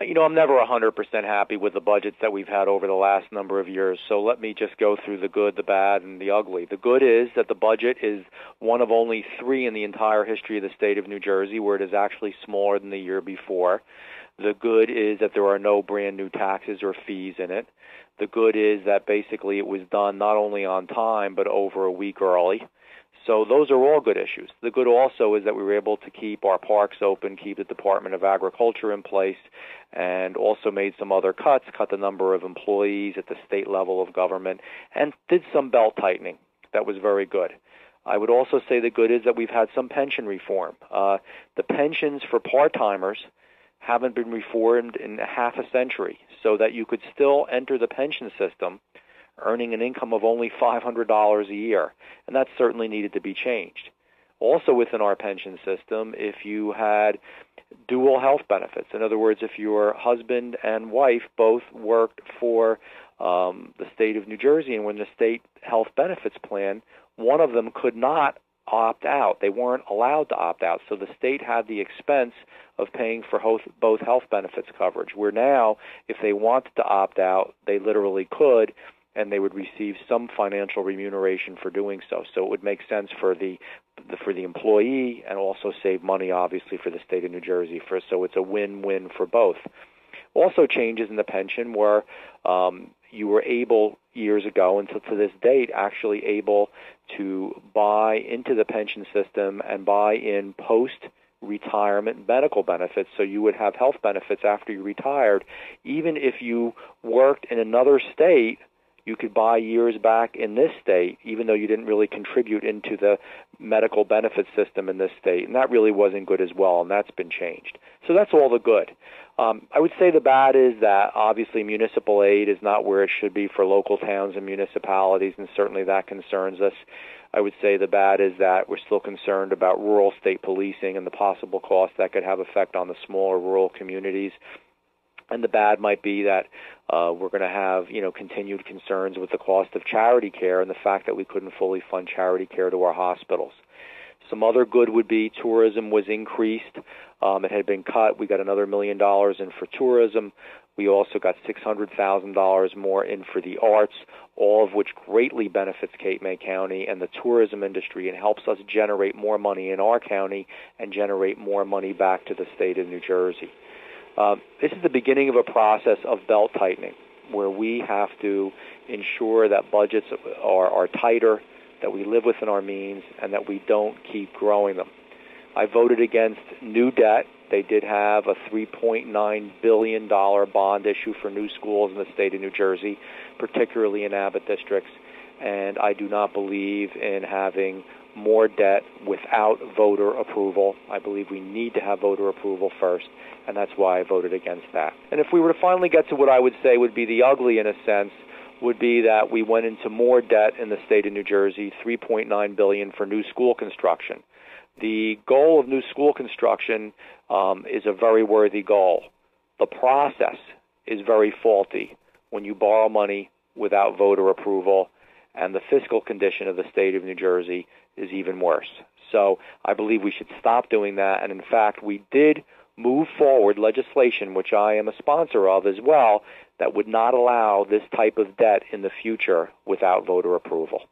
I'm never 100% happy with the budgets that we've had over the last number of years, so let me just go through the good, the bad, and the ugly. The good is that the budget is one of only 3 in the entire history of the state of New Jersey where it is actually smaller than the year before. The good is that there are no brand new taxes or fees in it. The good is that basically it was done not only on time, but over a week early. So those are all good issues. The good also is that we were able to keep our parks open, keep the Department of Agriculture in place, and also made some other cuts, cut the number of employees at the state level of government, and did some belt tightening. That was very good. I would also say the good is that we've had some pension reform. The pensions for part-timers haven't been reformed in half a century, so that you could still enter the pension system earning an income of only $500 a year, and that certainly needed to be changed. Also within our pension system, if you had dual health benefits, in other words, if your husband and wife both worked for the state of New Jersey and were in the state health benefits plan, one of them could not opt out. They weren't allowed to opt out, so the state had the expense of paying for both health benefits coverage, where now, if they wanted to opt out, they literally could, and they would receive some financial remuneration for doing so. So it would make sense for the employee and also save money, obviously, for the state of New Jersey. So it's a win-win for both. Also changes in the pension where you were able, years ago, until to this date, actually able to buy into the pension system and buy in post-retirement medical benefits, so you would have health benefits after you retired. Even if you worked in another state, you could buy years back in this state, even though you didn't really contribute into the medical benefit system in this state. And that really wasn't good as well, and that's been changed. So that's all the good. I would say the bad is that obviously municipal aid is not where it should be for local towns and municipalities, and certainly that concerns us. I would say the bad is that we're still concerned about rural state policing and the possible costs that could have effect on the smaller rural communities. And the bad might be that we're going to have, continued concerns with the cost of charity care and the fact that we couldn't fully fund charity care to our hospitals. Some other good would be tourism was increased. It had been cut. We got another $1 million in for tourism. We also got $600,000 more in for the arts, all of which greatly benefits Cape May County and the tourism industry and helps us generate more money in our county and generate more money back to the state of New Jersey. This is the beginning of a process of belt tightening, where we have to ensure that budgets are tighter, that we live within our means, and that we don't keep growing them. I voted against new debt. They did have a $3.9 billion bond issue for new schools in the state of New Jersey, particularly in Abbott districts, and I do not believe in having more debt without voter approval. I believe we need to have voter approval first, and that's why I voted against that. And if we were to finally get to what I would say would be the ugly, in a sense, would be that we went into more debt in the state of New Jersey, $3.9 billion for new school construction. The goal of new school construction is a very worthy goal. The process is very faulty when you borrow money without voter approval, and the fiscal condition of the state of New Jersey is even worse. So I believe we should stop doing that, and in fact, we did move forward legislation, which I am a sponsor of as well, that would not allow this type of debt in the future without voter approval.